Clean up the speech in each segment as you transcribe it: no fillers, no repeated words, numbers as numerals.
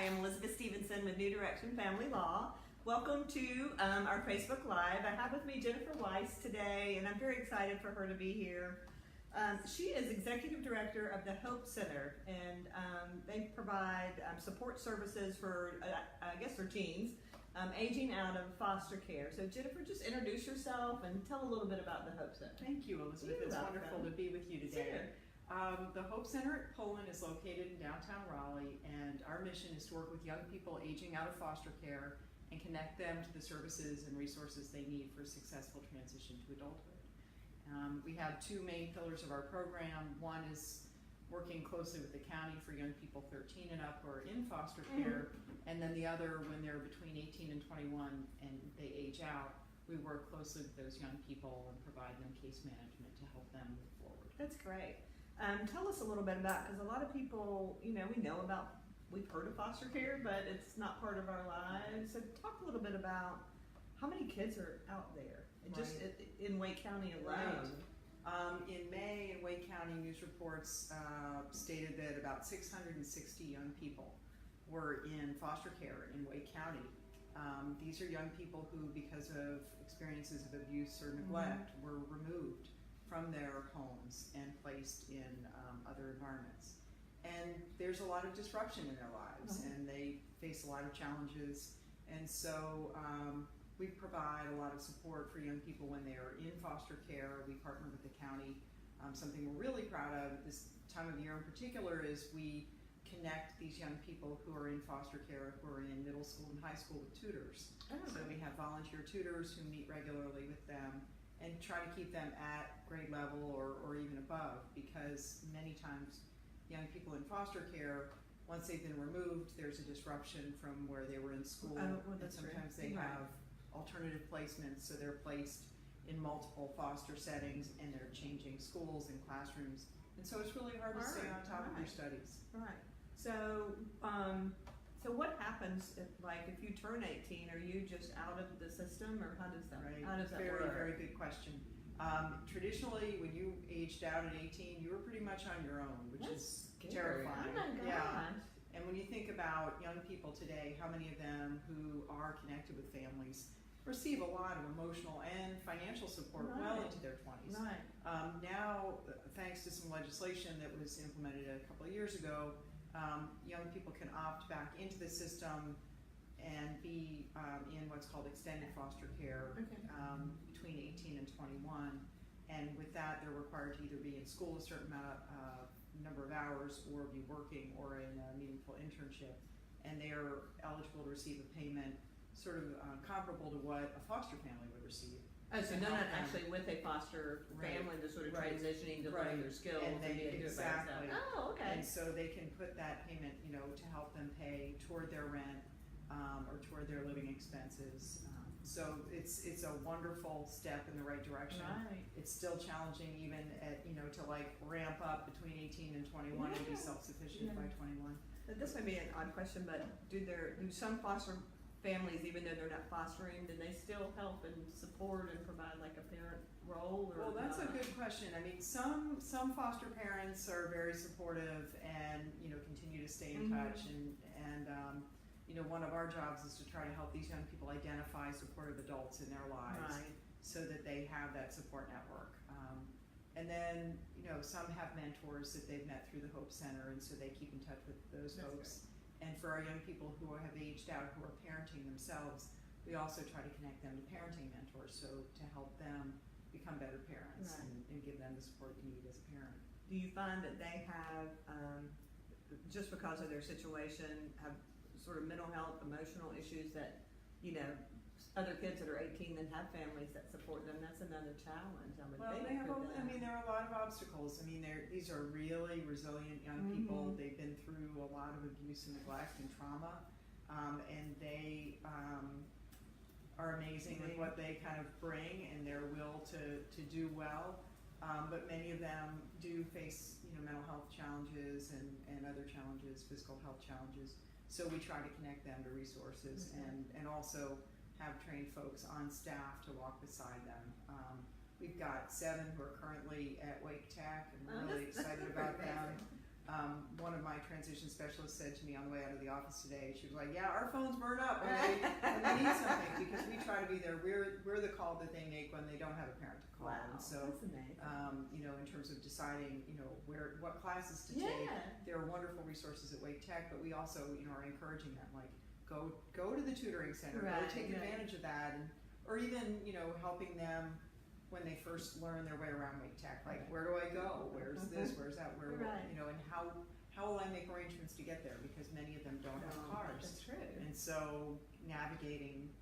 am Elizabeth Stephenson with New Direction Family Law. Welcome to our Facebook Live. I have with me Jennifer Weiss today, and I'm very excited for her to be here. She is Executive Director of the Hope Center, and they provide support services for, I guess, for teens aging out of foster care. So Jennifer, just introduce yourself and tell a little bit about the Hope Center. Thank you, Elizabeth. It's wonderful to be with you today. The Hope Center at Pullen is located in downtown Raleigh, and our mission is to work with young people aging out of foster care and connect them to the services and resources they need for a successful transition to adulthood. We have two main pillars of our program. One is working closely with the county for young people 13 and up who are in foster care, and then the other when they're between 18 and 21 and they age out, we work closely with those young people and provide them case management to help them move forward. That's great. Tell us a little bit about, because a lot of people, we've heard of foster care, but it's not part of our lives. So talk a little bit about how many kids are out there, just in Wake County alone. In May, in Wake County, news reports stated that about 660 young people were in foster care in Wake County. These are young people who, because of experiences of abuse or neglect, were removed from their homes and placed in other environments. And there's a lot of disruption in their lives, and they face a lot of challenges. And so we provide a lot of support for young people when they are in foster care. We partner with the county. Something we're really proud of at this time of year in particular is we connect these young people who are in foster care, who are in middle school and high school, with tutors. So we have volunteer tutors who meet regularly with them and try to keep them at grade level or even above, because many times young people in foster care, once they've been removed, there's a disruption from where they were in school, and sometimes they have alternative placements, so they're placed in multiple foster settings and they're changing schools and classrooms, and so it's really hard to stay on top of your studies. Right. So, so what happens if you turn 18? Are you just out of the system, or how does that work? Very good question. Traditionally, when you aged out at 18, you were pretty much on your own, which is terrifying. Oh my gosh. Yeah. And when you think about young people today, how many of them who are connected with families receive a lot of emotional and financial support well into their 20s. Right. Now, thanks to some legislation that was implemented a couple of years ago, young people can opt back into the system and be in what's called extended foster care between 18 and 21. And with that, they're required to either be in school a certain number of hours, or be working, or in a meaningful internship. And they are eligible to receive a payment sort of comparable to what a foster family would receive. Oh, so they're not actually with a foster family, they're sort of transitioning to learn their skills and they do it by themselves. Oh, okay. And so they can put that payment, to help them pay toward their rent or toward their living expenses. So it's a wonderful step in the right direction. Right. It's still challenging even at, to ramp up between 18 and 21 and be self-sufficient by 21. This may be an odd question, but do some foster families, even though they're not fostering, do they still help and support and provide like a parent role? Or well, that's a good question. I mean, some foster parents are very supportive and continue to stay in touch, and one of our jobs is to try to help these young people identify supportive adults in their lives, so that they have that support network. And then some have mentors that they've met through the Hope Center, and so they keep in touch with those folks. And for our young people who have aged out, who are parenting themselves, we also try to connect them to parenting mentors, so to help them become better parents and give them the support you need as a parent. Do you find that they have, just because of their situation, have sort of mental health, emotional issues that, other kids that are 18 and have families that support them? That's another challenge. There are a lot of obstacles. These are really resilient young people. They've been through a lot of abuse and neglect and trauma, and they are amazing with what they kind of bring and their will to do well. But many of them do face mental health challenges and other challenges, physical health challenges. So we try to connect them to resources and also have trained folks on staff to walk beside them. We've got 7 who are currently at Wake Tech, and we're really excited about them. One of my transition specialists said to me on the way out of the office today, she was like, yeah, our phones burn up when they need something, because we try to be there. We're the call that they make when they don't have a parent to call. Wow, And so, that's amazing. in terms of deciding, what classes to take, there are wonderful resources at Wake Tech, but we also, are encouraging them, like, go to the tutoring center, go take advantage of that, or even, helping them when they first learn their way around Wake Tech, like, where do I go? Where's this? Where's that? And how will I make arrangements to get there? Because many of them don't have cars. That's true. And so navigating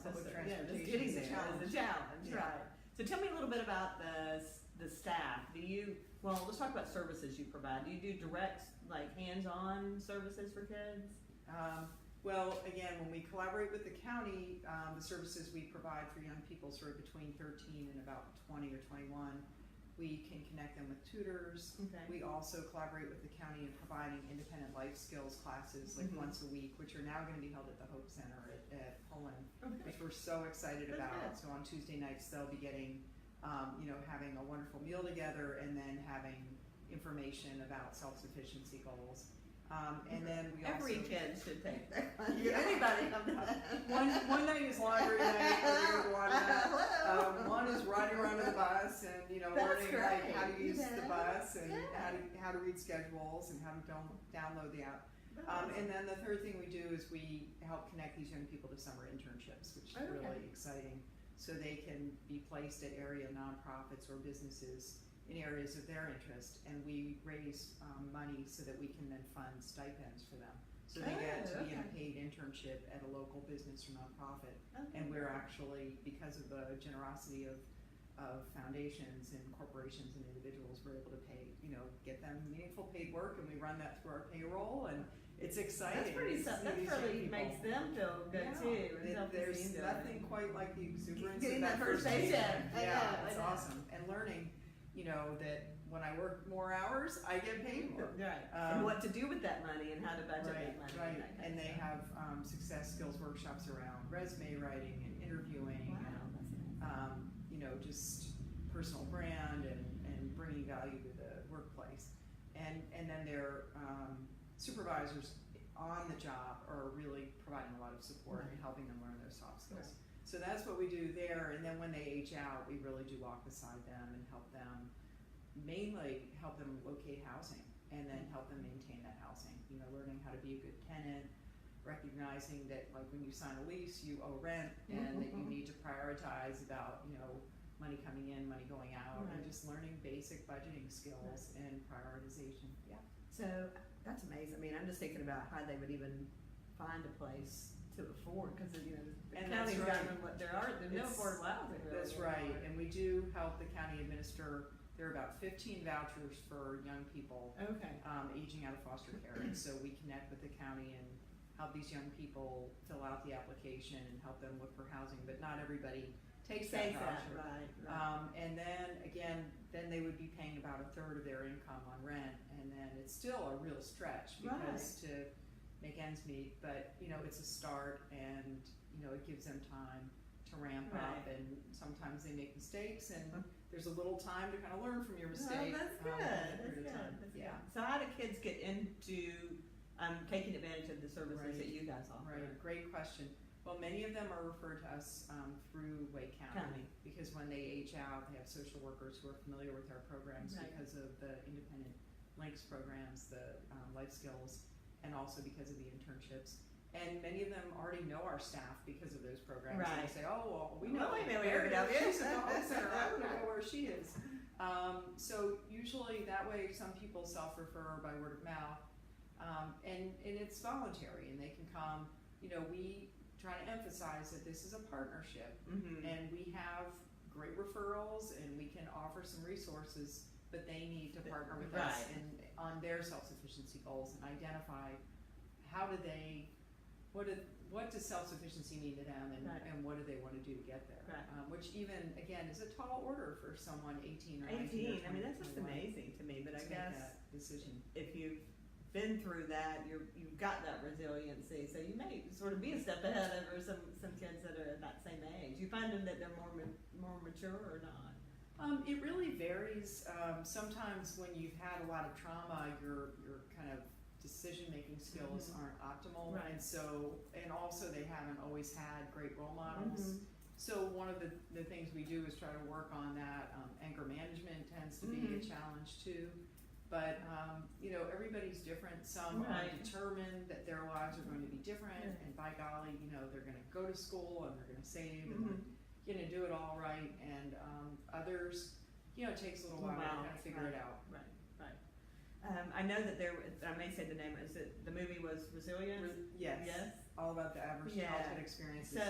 public just transportation getting is a there challenge. is a challenge, right? So tell me a little bit about the staff. Let's talk about services you provide. Do you do direct, like, hands-on services for kids? Well, again, when we collaborate with the county, the services we provide for young people sort of between 13 and about 20 or 21, we can connect them with tutors. Okay. We also collaborate with the county in providing independent life skills classes, like once a week, which are now going to be held at the Hope Center at Pullen, which we're so excited about. So on Tuesday nights, they'll be getting, having a wonderful meal together, and then having information about self-sufficiency goals. And then we Every also, kid should take that. Anybody have that? One night is laundry night, where we go to water. One is riding around on the bus and learning like how to use the bus and how to read schedules and how to download the app. And then the third thing we do is we help connect these young people to summer internships, which is really exciting. So they can be placed at area nonprofits or businesses in areas of their interest, and we raise money so that we can then fund stipends for them. So they get to be in a paid internship at a local business or nonprofit, and we're actually, because of the generosity of foundations and corporations and individuals, we're able to pay, get them meaningful paid work, and we run that through our payroll, and it's exciting. That really makes them feel good too. There's nothing quite like the exuberance getting of that first paycheck. Yeah, it's awesome. And learning, that when I work more hours, I get paid more. Right. And what to do with that money and how to budget that money. Right. And they have success skills workshops around resume writing and interviewing, and just personal brand and bringing value to the workplace. And then their supervisors on the job are really providing a lot of support and helping them learn their soft skills. So that's what we do there, and then when they age out, we really do walk beside them and mainly help them locate housing, and then help them maintain that housing. Learning how to be a good tenant, recognizing that, like, when you sign a lease, you owe rent, and that you need to prioritize about, money coming in, money going out, and just learning basic budgeting skills and prioritization. Yeah. So that's amazing. I mean, I'm just thinking about how they would even find a place to afford, because the county's got there's no affordable housing. That's right, and we do help the county administer. There are about 15 vouchers for young people aging out of foster care, and so we connect with the county and help these young people fill out the application and help them look for housing. But not everybody takes that voucher. And then again, they would be paying about 1/3 of their income on rent, and then it's still a real stretch because to make ends meet, but it's a start, and it gives them time to ramp up, and sometimes they make mistakes, and there's a little time to kind of learn from your mistake. That's good. That's good. So how do kids get into taking advantage of the services that you guys offer? Right, great question. Well, many of them are referred to us through Wake County, because when they age out, they have social workers who are familiar with our programs because of the independent links programs, the life skills, and also because of the internships. And many of them already know our staff because of those programs. And they say, oh, well, we know Mary. She's at the Home Center. I want to know where she is. So usually that way some people self-refer by word of mouth. And it's voluntary, and they can come. We try to emphasize that this is a partnership, and we have great referrals, and we can offer some resources, but they need to partner with us on their self-sufficiency goals and identify what does self-sufficiency mean to them, and what do they want to do to get there? Which even, again, is a tall order for someone 18 or 19. I mean, that's just amazing to me, but I guess that decision. If you've been through that, you've got that resiliency, so you may sort of be a step ahead over some kids that are at that same age. You find them that they're more mature or not? It really varies. Sometimes when you've had a lot of trauma, your kind of decision-making skills aren't optimal, Right. and also they haven't always had great role models. So one of the things we do is try to work on that. Anger management tends to be a challenge too. But, everybody's different. Some are determined that their lives are going to be different, and by golly, they're going to go to school and they're going to save and they're going to do it all right. And others, it takes a little while to kind of figure it out. Right. I know that I may say the name, the movie was Resilient? Yes. All about the adverse childhood experiences. So,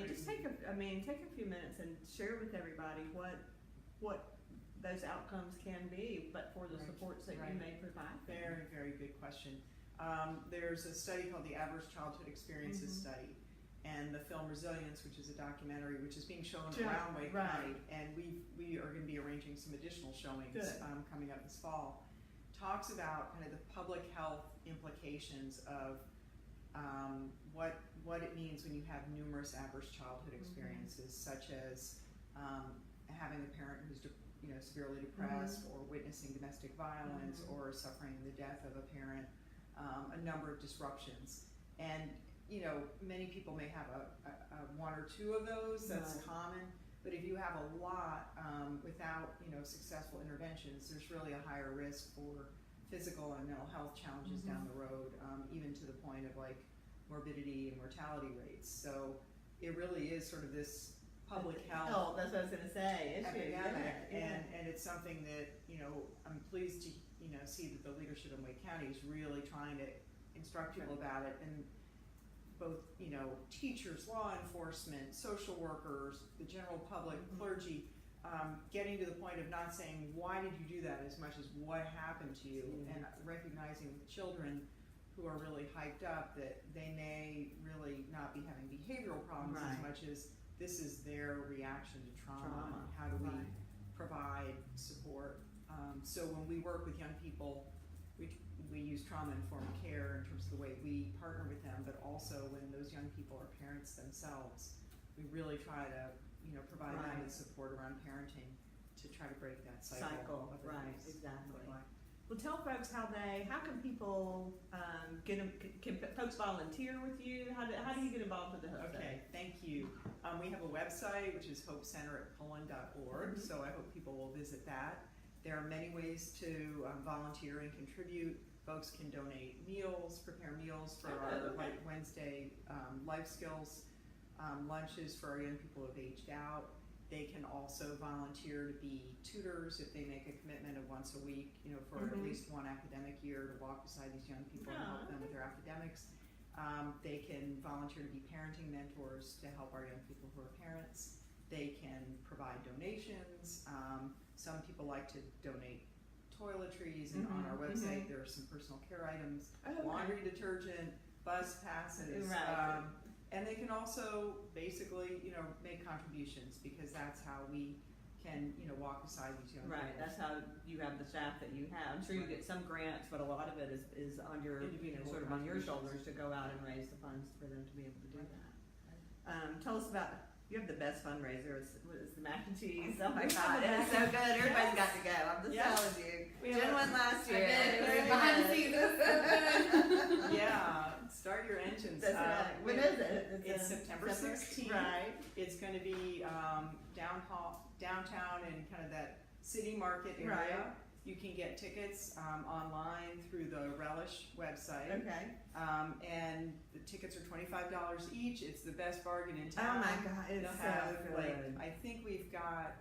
just take a few minutes and share with everybody what those outcomes can be, but for the supports that you may provide. Very, very good question. There's a study called the Adverse Childhood Experiences Study, and the film Resilience, which is a documentary which is being shown around Wake County, and we are going to be arranging some additional showings coming up this fall. Talks about kind of the public health implications of what it means when you have numerous adverse childhood experiences, such as having a parent who's severely depressed, or witnessing domestic violence, or suffering the death of a parent, a number of disruptions. And many people may have a one or two of those. That's common. But if you have a lot without successful interventions, there's really a higher risk for physical and mental health challenges down the road, even to the point of like morbidity and mortality rates. So it really is sort of this public health. Oh, that's what I was going to say. Epidemic, and it's something that I'm pleased to see that the leadership in Wake County is really trying to instruct people about it, and both teachers, law enforcement, social workers, the general public, clergy, getting to the point of not saying why did you do that as much as what happened to you, and recognizing with children who are really hyped up that they may really not be having behavioral problems as much as this is their reaction to trauma. And how do we provide support? So when we work with young people, we use trauma-informed care in terms of the way we partner with them, but also when those young people are parents themselves, we really try to provide them with support around parenting to try to break that cycle of abuse. Exactly. Well, tell folks how can people can folks volunteer with you? How do you get involved with the Hope Center? Okay, thank you. We have a website which is hopecenter@pullen.org, so I hope people will visit that. There are many ways to volunteer and contribute. Folks can donate meals, prepare meals for our Wednesday life skills lunches for our young people who've aged out. They can also volunteer to be tutors if they make a commitment of once a week, for at least one academic year, to walk beside these young people and help them with their academics. They can volunteer to be parenting mentors to help our young people who are parents. They can provide donations. Some people like to donate toiletries, and on our website there are some personal care items, laundry detergent, bus passes. And they can also basically, make contributions, because that's how we can, walk beside these young people. That's how you have the staff that you have. I'm sure you get some grants, but a lot of it is on your, sort of on your shoulders to go out and raise the funds for them to be able to do that. Tell us about, you have the best fundraiser. It's the mac and cheese. Oh my God, it's so good. Everybody's got to go. I'm just telling you. Jen went last year. Behind the scenes, it's so good. Start your engines. When is it? It's September 16th. Right. It's going to be downtown in kind of that city market area. You can get tickets online through the Relish website. Okay. And the tickets are $25 each. It's the best bargain in town. Oh my God, it's so good. I think we've got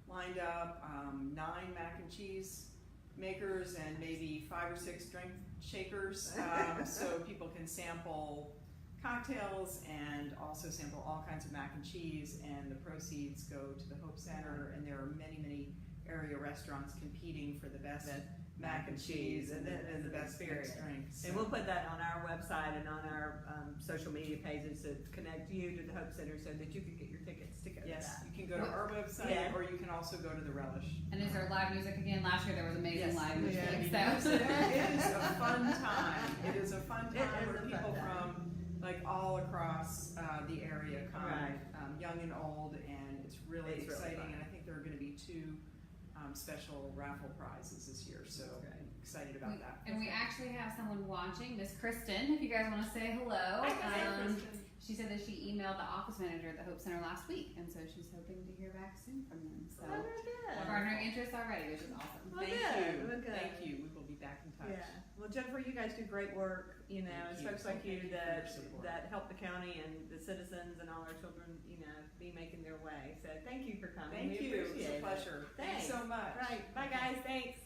lined up 9 mac and cheese makers and maybe 5 or 6 drink shakers, so people can sample cocktails and also sample all kinds of mac and cheese, and the proceeds go to the Hope Center, and there are many area restaurants competing for the best mac and cheese and the best mixed drinks. And we'll put that on our website and on our social media pages to connect you to the Hope Center so that you can get your tickets to go to that. You can go to our website, or you can also go to the Relish. And is there live music again? Last year there was amazing live music. It is a fun time. It is a fun time where people from like all across the area come, Right. young and old, and it's really It's really exciting. fun. And I think there are going to be 2 special raffle prizes this year, so That's great. I'm excited about that. And we actually have someone watching, Miss Kristen, if you guys want to say hello. She said that she emailed the office manager at the Hope Center last week, and so she's hoping to hear back soon from them. So, Oh, very good. garnering interest already, which is awesome. Well, Thank good. you. Well, good. Thank you. We will be back in touch. Yeah. Well, Jennifer, you guys do great work. You know, Thank it's you. folks like Thank you you for your that support. help the county and the citizens and all our children. You know, be making their way. So thank you for coming. Thank We you. It was appreciate a pleasure. Thanks. Thanks so much. Right. Bye, guys. Thanks.